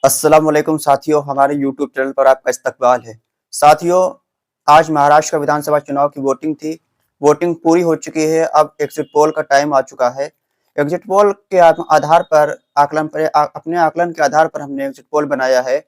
अस्सलाम वालेकुम साथियों, हमारे यूट्यूब चैनल पर आपका इस्तकबाल है। साथियों, आज महाराष्ट्र का विधानसभा चुनाव की वोटिंग थी। वोटिंग पूरी हो चुकी है। अब एग्जिट पोल का टाइम आ चुका है। एग्जिट पोल के आधार पर अपने आकलन के आधार पर हमने एग्जिट पोल बनाया है,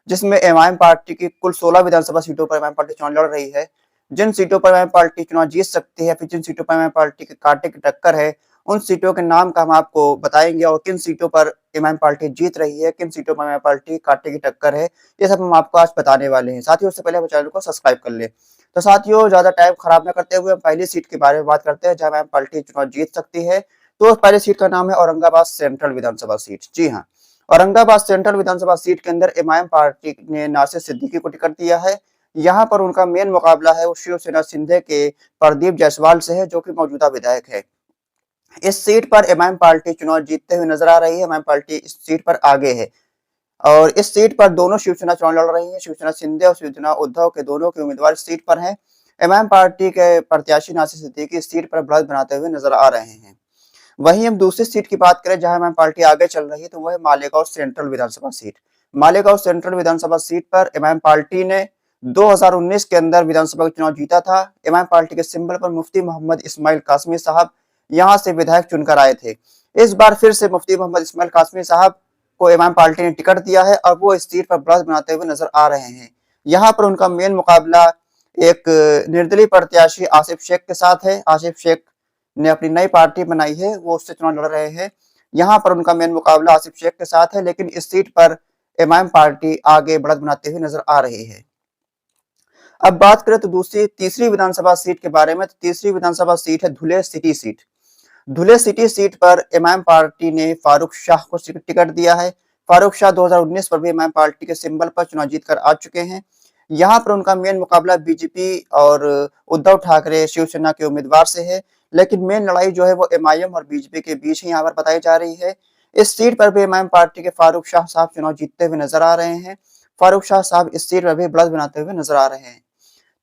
जिसमें एमआईएम पार्टी की कुल 16 विधानसभा सीटों पर एमआईएम पार्टी चुनाव लड़ रही है। जिन सीटों पर एमआईएम पार्टी चुनाव जीत सकती है, फिर जिन सीटों पर एमआईएम पार्टी के कांटे की टक्कर है, उन सीटों के नाम का हम आपको बताएंगे और किन सीटों पर एमआईएम पार्टी जीत रही है, किन सीटों पर एमआईएम पार्टी कांटे की टक्कर है, ये सब हम आपको आज बताने वाले हैं। साथियों, उससे पहले चैनल को सब्सक्राइब कर ले। तो साथियों, ज्यादा टाइम खराब ना करते हुए हम पहली सीट के बारे में बात करते हैं जहां एमआईएम पार्टी चुनाव जीत सकती है। तो पहली सीट का नाम है औरंगाबाद सेंट्रल विधानसभा सीट। जी हाँ, औरंगाबाद सेंट्रल विधानसभा सीट के अंदर एमआईएम पार्टी ने नासिर सिद्दीकी को टिकट दिया है। यहाँ पर उनका मेन मुकाबला है वो शिवसेना शिंदे के प्रदीप जायसवाल से है, जो कि मौजूदा विधायक है। इस सीट पर एमआईएम पार्टी चुनाव जीतते हुए नजर आ रही है। एमआईएम पार्टी इस सीट पर आगे है और इस सीट पर दोनों शिवसेना चुनाव लड़ रही है। शिवसेना शिंदे और शिवसेना उद्धव के दोनों के उम्मीदवार इस सीट पर हैं। एमआईएम पार्टी के प्रत्याशी नासिर सिद्दीकी इस सीट पर बढ़त बनाते हुए नजर आ रहे हैं। वहीं हम दूसरी सीट की बात करें जहां एमआईएम पार्टी आगे चल रही है, तो वह है मालेगांव सेंट्रल विधानसभा सीट। मालेगांव सेंट्रल विधानसभा सीट पर एमआईएम पार्टी ने 2019 के अंदर विधानसभा चुनाव जीता था। एमआईएम पार्टी के सिंबल पर मुफ्ती मोहम्मद इस्माइल कासमी साहब यहां से विधायक चुनकर आए थे। इस बार फिर से मुफ्ती मोहम्मद इस्माइल कासमी साहब को एमआईएम पार्टी ने टिकट दिया है और वो इस सीट पर बढ़त बनाते हुए नजर आ रहे हैं। यहाँ पर उनका मेन मुकाबला एक निर्दलीय प्रत्याशी आसिफ शेख के साथ है। आसिफ शेख ने अपनी नई पार्टी बनाई है, वो उससे चुनाव लड़ रहे हैं। यहाँ पर उनका मेन मुकाबला आसिफ शेख के साथ है, लेकिन इस सीट पर एमआईएम पार्टी आगे बढ़त बनाते हुए नजर आ रही है। अब बात करें तो तीसरी विधानसभा सीट के बारे में, तो तीसरी विधानसभा सीट है धुले सिटी सीट। धुले सिटी सीट पर एमआईएम पार्टी ने फारूक शाह को टिकट दिया है। फारूक शाह 2019 पर भी एमआईएम पार्टी के सिंबल पर चुनाव जीतकर आ चुके हैं। यहाँ पर उनका मेन मुकाबला बीजेपी और उद्धव ठाकरे शिवसेना के उम्मीदवार से है, लेकिन मेन लड़ाई जो है वो एमआईएम और बीजेपी के बीच ही यहाँ पर बताई जा रही है। इस सीट पर भी एमआईएम पार्टी के फारूक शाह साहब चुनाव जीतते हुए नजर आ रहे हैं। फारूक शाह साहब इस सीट पर भी बढ़त बनाते हुए नजर आ रहे हैं।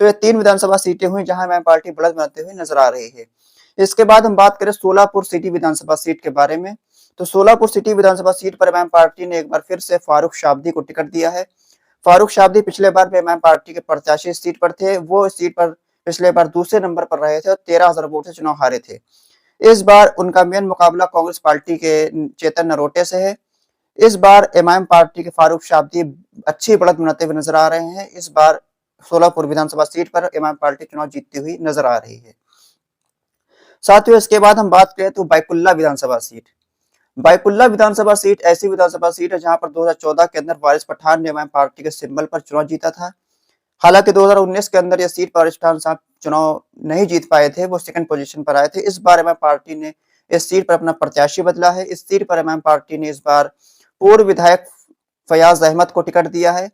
तो ये तीन विधानसभा सीटें हुई जहां एमआईएम पार्टी बढ़त बनाते हुए नजर आ रही है। इसके बाद हम बात करें सोलापुर सिटी विधानसभा सीट के बारे में, तो सोलापुर सिटी विधानसभा सीट पर एमआईएम पार्टी ने एक बार फिर से फारूक शाब्दी को टिकट दिया है। फारूक शाब्दी पिछले बार भी एमआईएम पार्टी के प्रत्याशी इस सीट पर थे। वो इस सीट पर पिछले बार दूसरे नंबर पर रहे थे और 13,000 वोट से चुनाव हारे थे। इस बार उनका मेन मुकाबला कांग्रेस पार्टी के चेतन नरोटे से है। इस बार एमआईएम पार्टी के फारूक शाब्दी अच्छी बढ़त बनाते हुए नजर आ रहे हैं। इस बार सोलापुर विधानसभा सीट पर एमआईएम पार्टी चुनाव जीतती हुई नजर आ रही है। साथियों, इसके बाद हम बात करें तो बायकुल्ला विधानसभा सीट। बायकुल्ला विधानसभा सीट ऐसी विधानसभा सीट है जहां पर 2014 के अंदर वारिस पठान ने एमआईएम पार्टी के सिंबल पर चुनाव जीता था। हालांकि 2019 के अंदर यह सीट पर वारिस पठान साहब चुनाव नहीं जीत पाए थे, वो सेकंड पोजीशन पर आए थे। इस बार एमआईएम पार्टी ने इस सीट पर अपना प्रत्याशी बदला है। इस सीट पर एमआईएम पार्टी ने इस बार पूर्व विधायक फयाज अहमद को टिकट दिया है।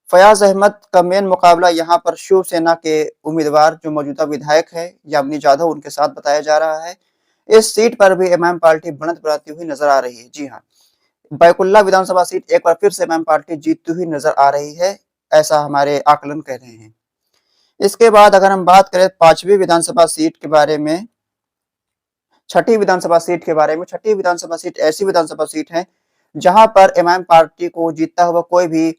फयाज अहमद का मेन मुकाबला यहाँ पर शिवसेना के उम्मीदवार जो मौजूदा विधायक है यामिनी जाधव, उनके साथ बताया जा रहा है। इस सीट पर भी एमआईएम पार्टी बढ़त बनाती हुई नजर आ रही है। जी हाँ, बैकुल्ला विधानसभा सीट एक बार फिर से एमआईएम पार्टी जीतती हुई नजर आ रही है, ऐसा हमारे आकलन कह रहे हैं। इसके बाद अगर हम बात करें पांचवी विधानसभा सीट के बारे में, छठी विधानसभा सीट के बारे में, छठी विधानसभा सीट ऐसी विधानसभा सीट है जहां पर एमआईएम पार्टी को जीतता हुआ कोई भी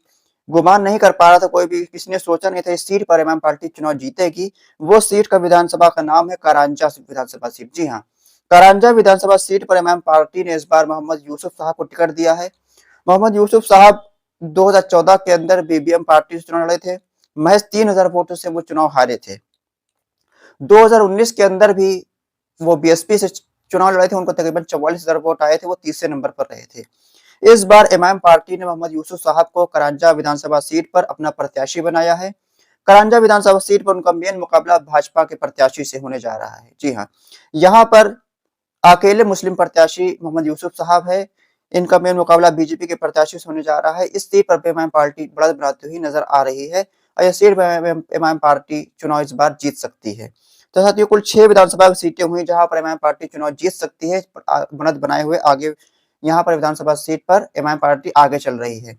गुमान नहीं कर पा रहा था, कोई भी किसी ने सोचा नहीं था इस सीट पर एमआईएम पार्टी चुनाव जीतेगी। वो सीट का विधानसभा का नाम है कारंजा विधानसभा सीट। जी हाँ, कारंजा विधानसभा सीट पर एमआईएम पार्टी ने इस बार मोहम्मद यूसुफ साहब को टिकट दिया है। मोहम्मद यूसुफ साहब 2014 के अंदर बीबीएम पार्टी से चुनाव लड़े थे। महज 3,000 वोटों से वो चुनाव हारे थे। 2019 के अंदर भी वो बीएसपी से चुनाव लड़े थे, उनको तकरीबन 44,000 वोट आए थे, वो तीसरे नंबर पर रहे थे। इस बार एमआईएम पार्टी ने मोहम्मद यूसुफ साहब को कारंजा विधानसभा सीट पर अपना प्रत्याशी बनाया है। कारंजा विधानसभा सीट पर उनका मेन मुकाबला भाजपा के प्रत्याशी से होने जा रहा है। जी हाँ, यहाँ पर अकेले मुस्लिम प्रत्याशी मोहम्मद यूसुफ साहब है। इनका मेन मुकाबला बीजेपी के प्रत्याशी से होने जा रहा है। इस सीट पर एमआईएम पार्टी बढ़त बनाती हुई नजर आ रही है और यह सीट पर एमआईएम पार्टी चुनाव इस बार जीत सकती है। तो साथियों, कुल 6 विधानसभा सीटें हुई जहां पर एमआईएम पार्टी चुनाव जीत सकती है। बढ़त बनाए हुए आगे यहाँ पर विधानसभा सीट पर एमआईएम पार्टी आगे चल रही है।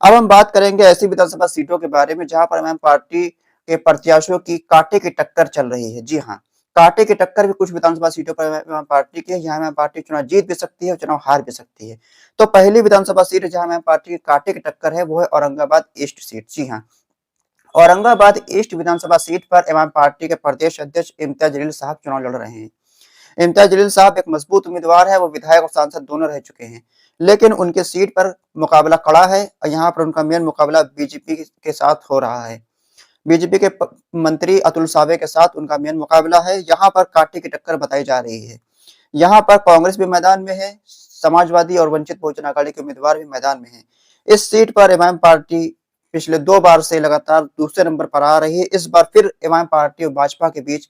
अब हम बात करेंगे ऐसी विधानसभा सीटों के बारे में जहां पर एमआईएम पार्टी के प्रत्याशियों की कांटे की टक्कर चल रही है। जी हाँ, कांटे की टक्कर भी कुछ विधानसभा सीटों पर एमआईएम पार्टी की है। यहाँ एमआईएम पार्टी चुनाव जीत भी सकती है और चुनाव हार भी सकती है। तो पहली विधानसभा सीट जहां एमआईएम पार्टी की कांटे की टक्कर है वो है औरंगाबाद ईस्ट सीट। जी हाँ, औरंगाबाद ईस्ट विधानसभा सीट पर एमआईएम पार्टी के प्रदेश अध्यक्ष इम्तियाज जलील साहब चुनाव लड़ रहे हैं। इम्तियाज जलील साहब एक मजबूत उम्मीदवार है, वो विधायक और सांसद दोनों रह चुके हैं, लेकिन उनके सीट पर मुकाबला कड़ा है और यहाँ पर उनका मेन मुकाबला बीजेपी के साथ हो रहा है। बीजेपी के मंत्री अतुल सावे के साथ उनका मेन मुकाबला है। यहाँ पर कांटे की टक्कर बताई जा रही है। यहाँ पर कांग्रेस भी मैदान में है, समाजवादी और वंचित बहुजन आघाड़ी के उम्मीदवार भी मैदान में है। इस सीट पर एमआईएम पार्टी पिछले 2 बार से लगातार दूसरे नंबर पर आ रही है। इस बार फिर एमआईएम पार्टी और भाजपा के बीच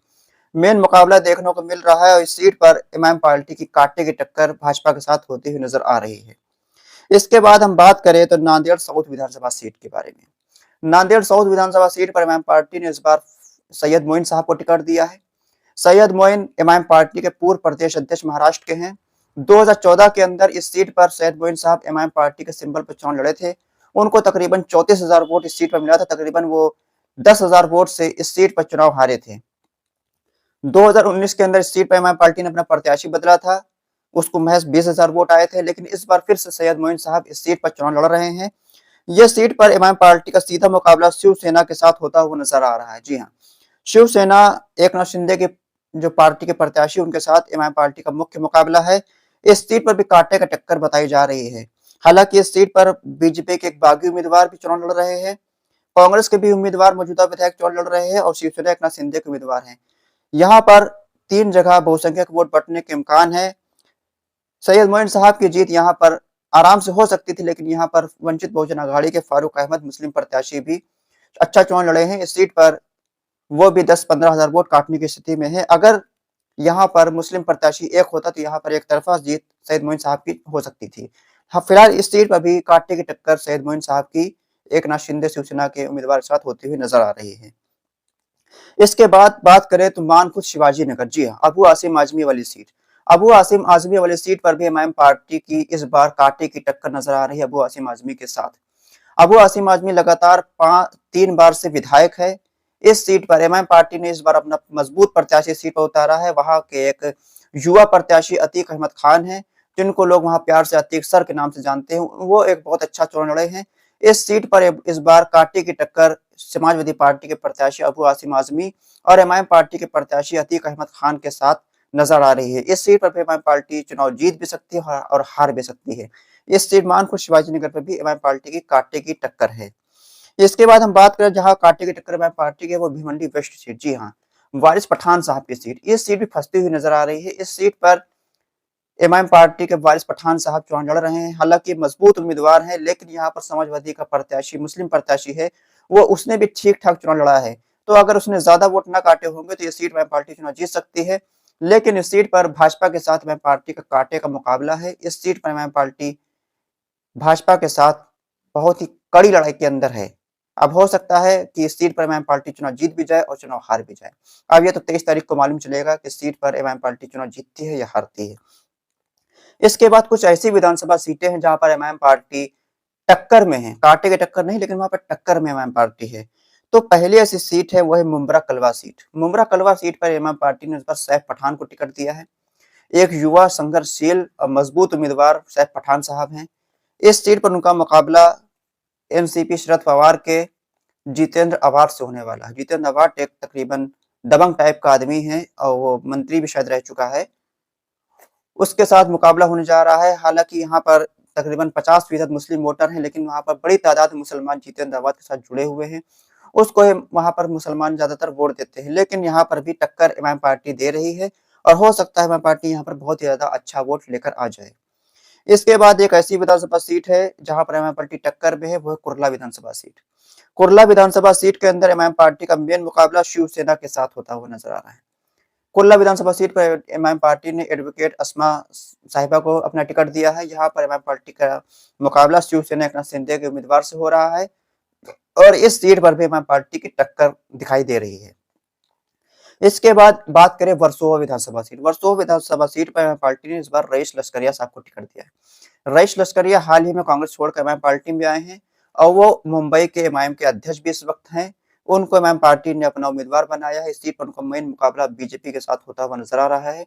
मेन मुकाबला देखने को मिल रहा है और इस सीट पर एमआईएम पार्टी की कांटे की टक्कर भाजपा के साथ होती हुई नजर आ रही है। इसके बाद हम बात करें तो नांदेड़ साउथ विधानसभा सीट के बारे में। नांदेड़ साउथ विधानसभा सीट पर एमआईएम पार्टी ने इस बार सैयद मोइन साहब को टिकट दिया है। सैयद मोइन एमआईएम पार्टी के पूर्व प्रदेश अध्यक्ष महाराष्ट्र के हैं। 2014 के अंदर इस सीट पर सैयद मोइन साहब एमआईएम पार्टी के सिंबल पर चुनाव लड़े थे। उनको तकरीबन 34,000 वोट इस सीट पर मिला था। तकरीबन वो 10,000 वोट से इस सीट पर चुनाव हारे थे। 2019 के अंदर इस सीट पर एमआईएम पार्टी ने अपना प्रत्याशी बदला था, उसको महज 20,000 वोट आए थे, लेकिन इस बार फिर से सैयद मोइन साहब इस सीट पर चुनाव लड़ रहे हैं। यह सीट पर एमआईएम पार्टी का सीधा मुकाबला शिवसेना के साथ होता हुआ नजर आ रहा है। जी हाँ, शिवसेना एकनाथ शिंदे के जो पार्टी के प्रत्याशी उनके साथ एमआईएम पार्टी का मुख्य मुकाबला है। इस सीट पर भी कांटे का टक्कर बताई जा रही है। हालांकि इस सीट पर बीजेपी के एक बागी उम्मीदवार भी चुनाव लड़ रहे हैं, कांग्रेस के भी उम्मीदवार मौजूदा विधायक चुनाव लड़ रहे हैं और शिवसेना एकनाथ शिंदे के उम्मीदवार हैं। यहाँ पर 3 जगह बहुसंख्यक वोट बंटने के इम्कान है। सैयद मोइन साहब की जीत यहाँ पर आराम से हो सकती थी, लेकिन यहाँ पर वंचित बहुजन आघाड़ी के फारूक अहमद मुस्लिम प्रत्याशी भी अच्छा चुनाव लड़े हैं। इस सीट पर वो भी 10-15 हजार वोट काटने की स्थिति में है। अगर यहाँ पर मुस्लिम प्रत्याशी एक होता तो यहाँ पर एक तरफा जीत सैयद मोइन साहब की हो सकती थी। हाँ, फिलहाल इस सीट पर भी कांटे की टक्कर सैयद मोइन साहब की एकनाथ शिंदे शिवसेना के उम्मीदवार के साथ होती हुई नजर आ रही है। इसके बाद बात करें तो मानखुद शिवाजी नगर, जी हाँ, अबू आसिम आजमी वाली सीट। अबू आसिम आजमी वाली सीट पर भी एमआईएम पार्टी की इस बार कांटे की टक्कर नजर आ रही है अबू आसिम आजमी के साथ। अबू आसिम आजमी लगातार 3 बार से विधायक है। इस सीट पर एमआईएम पार्टी ने इस बार अपना मजबूत प्रत्याशी सीट पर उतारा है। वहां के एक युवा प्रत्याशी अतीक अहमद खान है, जिनको लोग वहां प्यार से अतीक सर के नाम से जानते हैं। वो एक बहुत अच्छा चुनाव लड़े हैं। इस सीट पर इस बार कांटे की टक्कर समाजवादी पार्टी के प्रत्याशी अबू आसिम आजमी और एमआईएम पार्टी के प्रत्याशी अतीक अहमद खान के साथ नजर आ रही है। इस सीट पर एमआईएम पार्टी चुनाव जीत भी सकती है और हार भी सकती है। इस सीट मानखुद शिवाजी नगर पर भी एमआईएम पार्टी की कांटे की टक्कर है। इसके बाद हम बात करें जहां कांटे की टक्कर एमआईएम पार्टी की है, वो भिवंडी वेस्ट सीट। जी हाँ, वारिस पठान साहब की सीट। इस सीट भी फंसती हुई नजर आ रही है। इस सीट पर एमआईएम पार्टी के वारिस पठान साहब चुनाव लड़ रहे हैं। हालांकि मजबूत उम्मीदवार है, लेकिन यहाँ पर समाजवादी का प्रत्याशी मुस्लिम प्रत्याशी है, वो उसने भी ठीक ठाक चुनाव लड़ा है। तो अगर उसने ज्यादा वोट न काटे होंगे तो ये सीट एमआईएम पार्टी चुनाव जीत सकती है। लेकिन इस सीट पर भाजपा के साथ एमआईएम पार्टी का कांटे का मुकाबला है। इस सीट पर एमआईएम पार्टी भाजपा के साथ बहुत ही कड़ी लड़ाई के अंदर है। अब हो सकता है कि इस सीट पर एमआईएम पार्टी चुनाव जीत भी जाए और चुनाव हार भी जाए। अब ये तो 23 तारीख को मालूम चलेगा कि इस सीट पर एमआईएम पार्टी चुनाव जीतती है या हारती है। इसके बाद कुछ ऐसी विधानसभा सीटें हैं जहां पर एमआईएम पार्टी टक्कर में है, कांटे के टक्कर नहीं, लेकिन वहां पर टक्कर में एमआईएम पार्टी है। तो पहली ऐसी सीट है वो है मुंब्रा कलवा सीट। मुंब्रा कलवा सीट पर एमआईएम पार्टी ने इस बार सैफ पठान को टिकट दिया है। एक युवा संघर्षशील और मजबूत उम्मीदवार सैफ पठान साहब हैं। इस सीट पर उनका मुकाबला एनसीपी शरद पवार के जितेंद्र अवार्ड से होने वाला है। जितेंद्र अवार्ड एक तकरीबन दबंग टाइप का आदमी है और वो मंत्री भी शायद रह चुका है। उसके साथ मुकाबला होने जा रहा है। हालांकि यहाँ पर तकरीबन 50% मुस्लिम वोटर हैं, लेकिन वहां पर बड़ी तादाद में मुसलमान जितेंद्र अवार्ड के साथ जुड़े हुए हैं। उसको वहां पर मुसलमान ज्यादातर वोट देते हैं, लेकिन यहाँ पर भी टक्कर एमआईएम पार्टी दे रही है और हो सकता है एमआईएम पार्टी यहाँ पर बहुत ही ज्यादा अच्छा वोट लेकर आ जाए। इसके बाद एक ऐसी विधानसभा सीट है जहां पर एमआईएम पार्टी टक्कर में है, वो है कुर्ला विधानसभा सीट। कुर्ला विधानसभा सीट के अंदर एमआईएम पार्टी का मेन मुकाबला शिवसेना के साथ होता हुआ नजर आ रहा है। कुर्ला विधानसभा सीट पर एमआईएम पार्टी ने एडवोकेट अस्मा साहिबा को अपना टिकट दिया है। यहाँ पर एमआईएम पार्टी का मुकाबला शिवसेना एकनाथ शिंदे के उम्मीदवार से हो रहा है और इस सीट पर भी एमआईएम पार्टी की टक्कर दिखाई दे रही है। इसके बाद बात करें वर्सोवा विधानसभा सीट। वर्सोवा विधानसभा सीट पर एमआईएम पार्टी ने इस बार रईस लश्करिया साहब को टिकट दिया है। रईस लश्करिया हाल ही में कांग्रेस छोड़कर एमआईएम पार्टी में आए हैं और वो मुंबई के एमआईएम के अध्यक्ष भी इस वक्त हैं। उनको एमआईएम पार्टी ने अपना उम्मीदवार बनाया है। इस सीट पर उनका मेन मुकाबला बीजेपी के साथ होता हुआ नजर आ रहा है।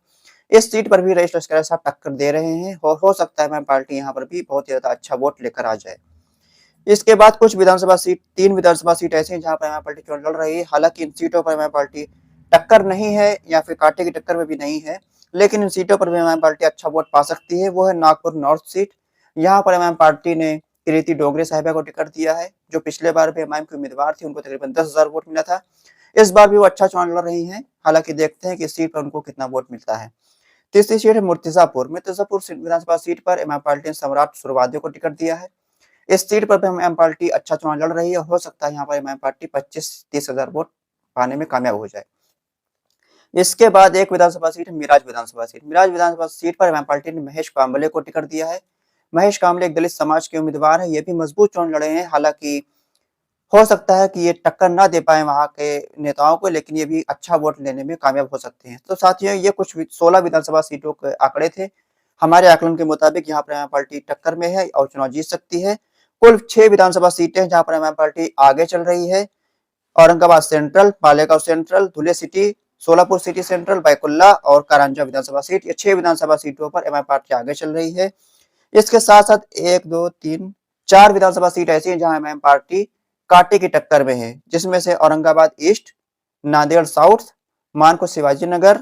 इस सीट पर भी रईस लश्कर साहब टक्कर दे रहे हैं और हो सकता है एमआईएम पार्टी यहाँ पर भी बहुत ही ज्यादा अच्छा वोट लेकर आ जाए। इसके बाद कुछ विधानसभा सीट, 3 विधानसभा सीट ऐसी हैं जहां पर एमआईएम पार्टी चुनाव लड़ रही है। हालांकि इन सीटों पर एमआईएम पार्टी टक्कर नहीं है या फिर कांटे की टक्कर में भी नहीं है, लेकिन इन सीटों पर भी एमआईएम पार्टी अच्छा वोट पा सकती है। वो है नागपुर नॉर्थ सीट। यहाँ पर एमआईएम पार्टी ने कृति डोंगरे साहिबा को टिकट दिया है, जो पिछले बार भी एमआईएम के उम्मीदवार थी। उनको तकरीबन 10,000 वोट मिला था। इस बार भी वो अच्छा चुनाव लड़ रही हैं। हालांकि देखते हैं कि इस सीट पर उनको कितना वोट मिलता है। तीसरी सीट है मुर्तिजापुर। मुर्तिजापुर विधानसभा सीट पर एमआईएम पार्टी ने सम्राट सुरवादियों को टिकट दिया है। इस सीट पर भी एमआईएम पार्टी अच्छा चुनाव लड़ रही है। हो सकता है यहाँ पर एमआईएम पार्टी 25-30 हजार वोट पाने में कामयाब हो जाए। इसके बाद एक विधानसभा सीट है मिराज विधानसभा सीट। मिराज विधानसभा सीट पर एमआईएम पार्टी ने महेश कांबले को टिकट दिया है। महेश कांबले एक दलित समाज के उम्मीदवार है। ये भी मजबूत चुनाव लड़े हैं। हालांकि हो सकता है कि ये टक्कर ना दे पाए वहां के नेताओं को, लेकिन ये भी अच्छा वोट लेने में कामयाब हो सकते हैं। तो साथियों, ये कुछ 16 विधानसभा सीटों के आंकड़े थे। हमारे आकलन के मुताबिक यहाँ पर एमआईएम पार्टी टक्कर में है और चुनाव जीत सकती है। कुल 6 विधानसभा सीटें जहां पर एमआईएम पार्टी आगे चल रही है। औरंगाबाद सेंट्रल, मालेगांव सेंट्रल, धुले सिटी, सोलापुर सिटी सेंट्रल, बैकुल्ला और कारंजा विधानसभा सीट। ये 6 विधानसभा सीटों पर एमआईएम पार्टी आगे चल रही है। इसके साथ साथ 1, 2, 3, 4 विधानसभा सीट ऐसी हैं जहां एमआईएम पार्टी कांटे की टक्कर में है, जिसमें से औरंगाबाद ईस्ट, नांदेड़ साउथ, मानको शिवाजी नगर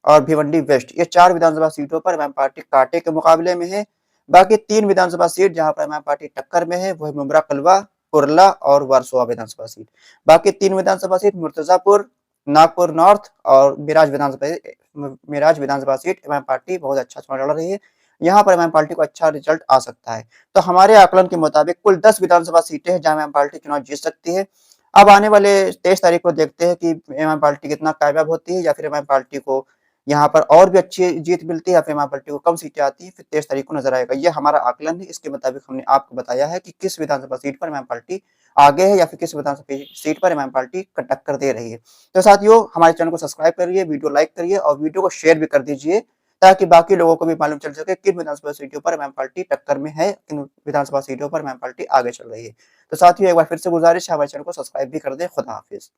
और भिवंडी वेस्ट। ये 4 विधानसभा सीटों पर एमआईएम पार्टी कांटे के मुकाबले में है। बाकी 3 विधानसभा सीट जहां पर एमआईएम पार्टी टक्कर में है वो है मुमरा कलवा, कुर्ला और वर्सोवा विधानसभा सीट। बाकी 3 विधानसभा सीट मुर्तजापुर, नागपुर नॉर्थ और मिराज विधानसभा सीट एमआईएम पार्टी बहुत अच्छा चुनाव लड़ रही है। यहाँ पर एमआईएम पार्टी को अच्छा रिजल्ट आ सकता है। तो हमारे आकलन के मुताबिक कुल 10 विधानसभा सीटें हैं जहां एमआईएम पार्टी चुनाव जीत सकती है। अब आने वाले 23 तारीख को देखते हैं कि एमआईएम पार्टी कितना कामयाब होती है या फिर एमआईएम पार्टी को यहाँ पर और भी अच्छी जीत मिलती है या फिर एमआईएम पार्टी को कम सीटें आती है। फिर 23 तारीख को नजर आएगा। ये हमारा आकलन है। इसके मुताबिक हमने आपको बताया है कि किस विधानसभा सीट पर एमआईएम पार्टी आगे है या फिर किस विधानसभा सीट पर एमआईएम पार्टी टक्कर दे रही है। तो साथियों, हमारे चैनल को सब्सक्राइब करिए, वीडियो लाइक करिए और वीडियो को शेयर भी कर दीजिए, ताकि बाकी लोगों को भी मालूम चल सके किन विधानसभा सीटों पर एमआईएम पार्टी टक्कर में है, किन विधानसभा सीटों पर एमआईएम पार्टी आगे चल रही है। तो साथियों, एक बार फिर से गुजारिश है, हमारे चैनल को सब्सक्राइब भी कर दें। खुदा हाफिज।